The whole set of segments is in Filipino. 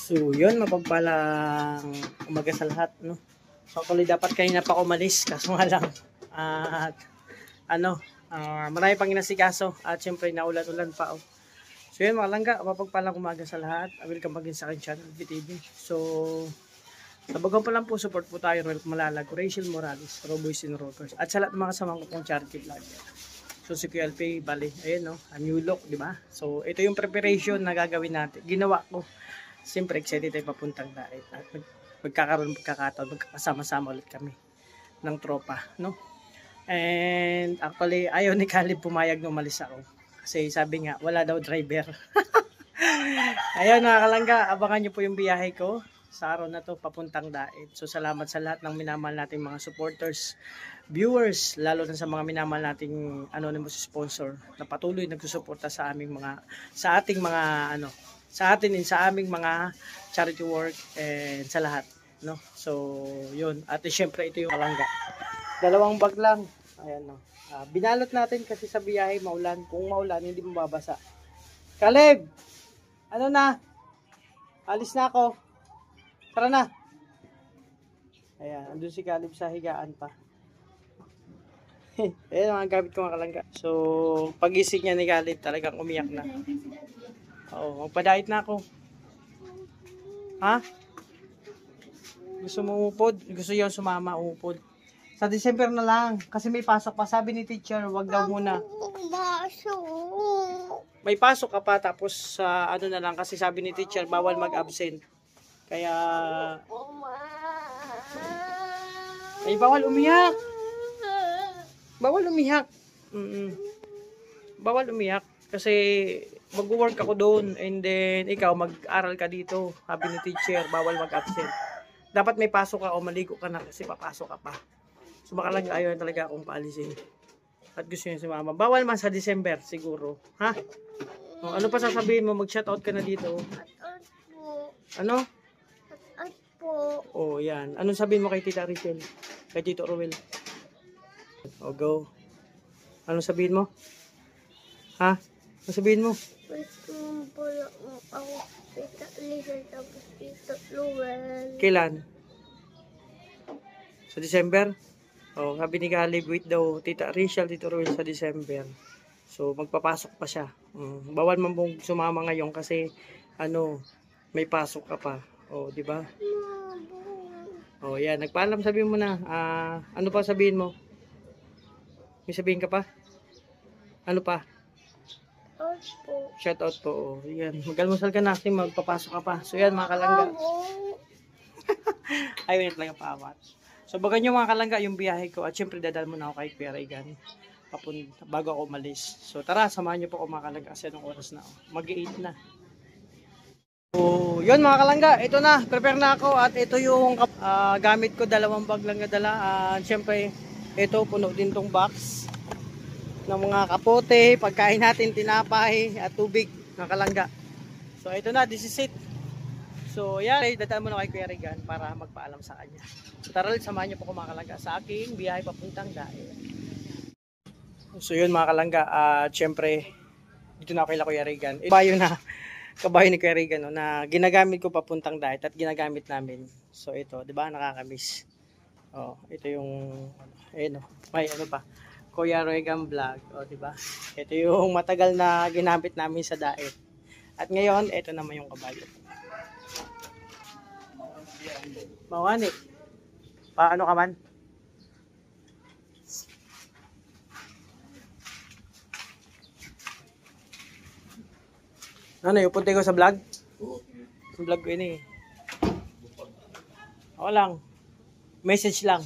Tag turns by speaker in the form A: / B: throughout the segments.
A: So, yun, mapagpalang umaga sa lahat, no? So, actually, dapat kanina pa ako umalis, kaso nga lang, at, marami pang inasikaso, at syempre, naulan-ulan pa, oh. So, yun, mga langga, mapagpalang umaga sa lahat. Welcome again sa akin channel, VTV. So, sa bago pa lang po, support po tayo, Roel Malalag, Rachel Morales, Roboys and Rockers, at sa lahat ng mga kasama ko pong charity vlogger. So, si QLP, bali, ayun, no, a new look, di ba? So, ito yung preparation na gagawin natin. Ginawa ko. Siyempre, excited tayo papuntang daet at magkakataon, magkakasama-sama ulit kami ng tropa, no? And actually, ayaw ni Caleb pumayag na umalis ako. Kasi sabi nga, wala daw driver. Ayun, nakakalangga, abangan nyo po yung biyahe ko sa araw na to papuntang daet. So, salamat sa lahat ng minamahal nating mga supporters, viewers, lalo na sa mga minamahal nating anonymous sponsor na patuloy nagsusuporta sa aming mga, sa ating mga sa atin din sa aming mga charity work and sa lahat, no? So, yun. At syempre ito yung kalangga. Dalawang bag lang. Ayan, no. Binalot natin kasi sa biyahe maulan. Kung maulan, hindi mababasa. Caleb! Ano na? Alis na ako. Tara na. Ayan, andun si Caleb sa higaan pa. Ayan ang gamit ko mga kalangga. So, pagising niya ni Caleb, talagang umiyak na. Oo, magpadait na ako. Ha? Gusto mo umupod? Gusto yun sumama, umupod. Sa December na lang. Kasi may pasok pa. Sabi ni teacher, wag daw muna. May pasok ka pa. Tapos sa ano na lang. Kasi sabi ni teacher, bawal mag-absent. Kaya... Ay, bawal umiyak. Bawal umiyak. Bawal umiyak. Kasi... mag-work ako doon and then ikaw mag-aral ka dito. Sabi ni teacher, bawal mag-absent. Dapat may pasok ka o maligo ka na kasi papasok ka pa. So baka lang ayaw talaga akong paalisin. At gusto niya si mama. Bawal man sa December siguro. Ha? O, ano pa sasabihin mo? Mag-shoutout ka na dito. Ano? Oh, yan. Anong sabihin mo kay Tita Rachel? Kay Tito Roel? O, go. Anong sabihin mo? Ha? Anong sabihin mo?
B: Gusto mo pala ako Tita Rachel tapos Tito Roel.
A: Kailan? Sa December? Oh, sabi ni Caleb, wait daw, Tita Rachel, Tito Roel sa December. So, magpapasok pa siya. Bawal man pong sumama ngayon kasi, may pasok ka pa. Oh, di ba? Oh, yan. Nagpaalam, sabihin mo na. Ano pa sabihin mo? May sabihin ka pa? Ano pa? Shout out po. Oh, yan. Mag-almusal ka na kasi magpapasok ka pa. So, yan mga kalangga. Ayaw niya talaga paawat. So, baga nyo mga kalangga yung biyahe ko. At syempre, dadal mo na ako kay Kuya Regan. Bago ako umalis. So, tara, samahan nyo po ako mga kalangga. Kasi anong oras na. Mag-8 na. So, yun mga kalangga. Ito na. Prepare na ako. At ito yung gamit ko. Dalawang bag lang na dala. Syempre, ito puno din tong box ng mga kapote, pagkain natin, tinapay at tubig ng kalangga. So ito na, this is it. So yan, dadaan mo na kay Kuya Regan para magpaalam sa kanya. So tara ulit, samahan niyo po mga kalangga sa aking biyahe papuntang daet. So yun mga kalangga, syempre dito na ako kay Kuya Regan. Kabayo ni Kuya Regan, no, na ginagamit ko papuntang daet at ginagamit namin. So ito, 'di ba, nakakamiss. Oh, ito yung may ano pa. Kuya Regan Vlog, o diba? Ito yung matagal na ginamit namin sa daet. At ngayon, ito naman yung kabayo. Mawani. Paano ka man? Ano, yung punti ko sa vlog? Sa vlog ko ini. Ako lang. Message lang.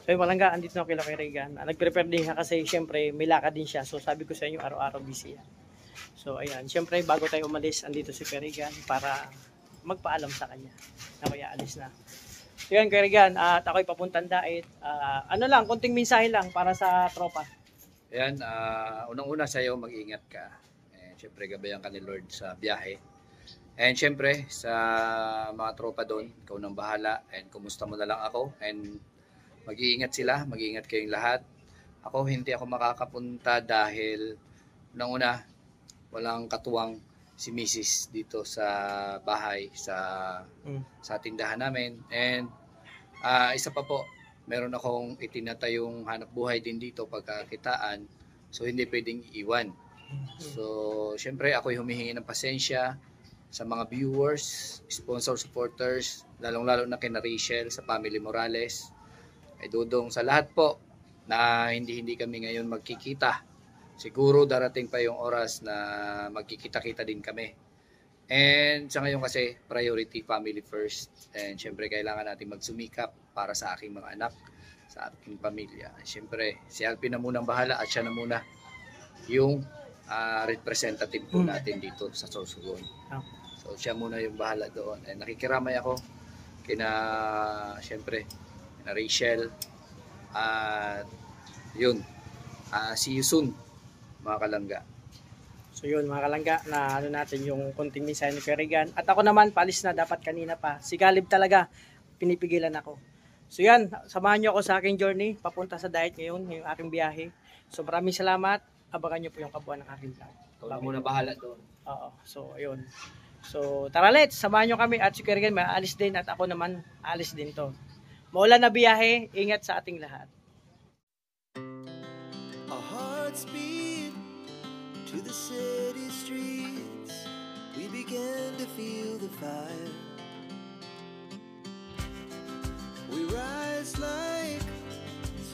A: So yung malangga, andito na kay Regan. Nag-prepare din siya kasi syempre may lakad din siya. So sabi ko sa inyo, araw-araw busy yan. So ayan, syempre bago tayo umalis, andito si Regan para magpaalam sa kanya na kaya alis na. So yan Regan, at ako'y papuntang daet. Konting mensahe lang para sa tropa.
C: Ayan, unang-una sa iyo, mag-ingat ka. Syempre gabayan ka ni Lord sa biyahe. And syempre sa mga tropa doon, ikaw nang bahala. And kumusta mo na lang ako. And mag-iingat sila, mag-iingat kayong lahat. Ako, hindi ako makakapunta dahil unang-una, walang katuwang si Mrs. dito sa bahay, sa tindahan namin. And isa pa po, meron akong itinatayong hanap buhay din dito pagkakitaan. So hindi pwedeng iiwan. So syempre ako'y humihingi ng pasensya sa mga viewers, sponsor, supporters, lalong-lalo na kina Rachel sa Family Morales, ay Dudong, sa lahat po na hindi kami ngayon magkikita. Siguro darating pa yung oras na magkikita-kita din kami. And sa ngayon kasi, priority family first. And syempre kailangan natin magsumikap para sa aking mga anak, sa aking pamilya. Syempre, si Alpin na munang bahala at siya na muna yung representative po natin dito sa Sorsogon. So siya muna yung bahala doon. And nakikiramay ako syempre, kina Rachel. At yun, see you soon mga kalangga.
A: So yun mga kalangga, na natin yung konting mensahe ni Kerigan. At ako naman, paalis na, dapat kanina pa. Si Caleb talaga, pinipigilan ako. So yan, samahan nyo ako sa aking journey, papunta sa diet ngayon, yung aking biyahe. So maraming salamat, abangan nyo po yung kabuuan ng aking vlog.
C: Ikaw na muna bahala doon.
A: Oo, so ayun. So tara let's, samahan nyo kami at si Kerigan may alis din at ako naman alis din to. Maulan na biyahe, ingat sa ating lahat.
D: Our hearts beat to the city streets. We began to feel the fire. We rise like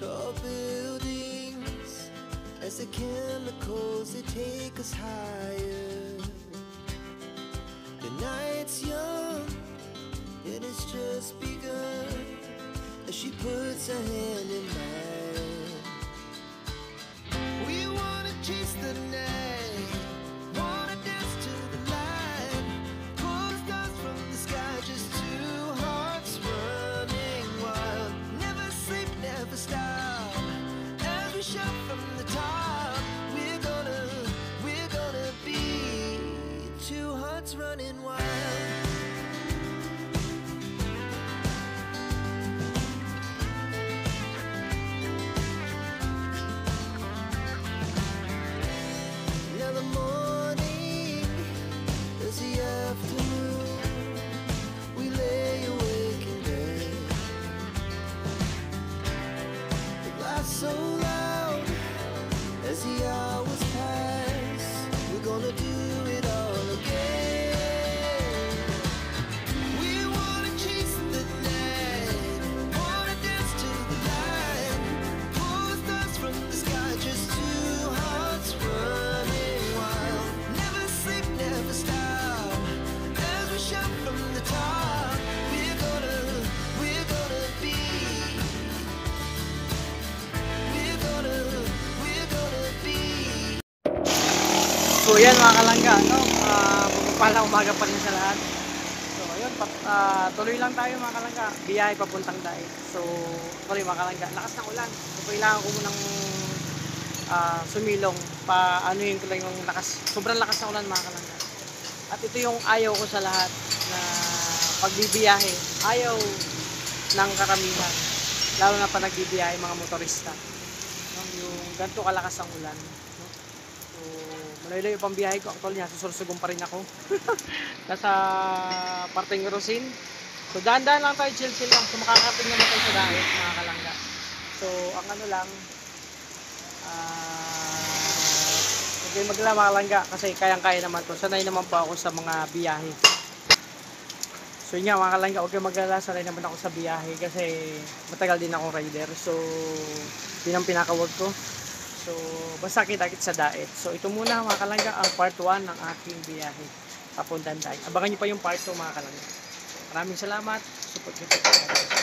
D: tall buildings as the chemicals they take us higher. The night's young and it's just begun as she puts her hand in mine. We wanna chase the night, wanna dance to the light, pull the stars from the sky, just two hearts running wild. Never sleep, never stop, as we shout from the top. We're gonna be two hearts running wild. Now the morning is the afternoon. We lay awake in bed. The laughs so loud as the hours pass. We're gonna do it all again. We wanna chase the night, wanna dance to the light, pull the stars from the sky, just two hearts running wild. Never sleep, never stop, as we shout from the top. We're gonna be, we're gonna be.
A: So yan mga kalangga, no? Pagpapalang umaga pa rin sa lahat. So ayun, tuloy lang tayo mga kalangga, biyahe papuntang diet. So tuloy mga kalangga, lakas ng ulan. So kailangan ko munang sumilong, anuhin ko lang yung sobrang lakas ng ulan mga kalangga. At ito yung ayaw ko sa lahat na pagbibiyahe, ayaw ng karamihan, lalo na pa nagbibiyahe mga motorista, no? Yung ganito kalakas ang ulan, no? So malayo pang biyahe ko, actually nasa Sorsogon pa rin ako. Nasa parteng Rosin. So dahan-dahan lang tayo, chill lang. So makakarating naman tayo sa diet mga kalangga. So ang ano lang, okay magla mga kalangga, kasi kayang-kaya naman to. Sanay naman po ako sa mga biyahe. So yun nga mga kalangga, okay maglala, sanay naman ako sa biyahe kasi matagal din akong rider. So yun ang pinaka-work ko. So basta kita-kit sa diet. So ito muna mga kalangga ang part 1 ng aking biyahe papuntang diet. Abangan nyo pa yung part 2 mga kalangga. Maraming salamat. Support nyo po.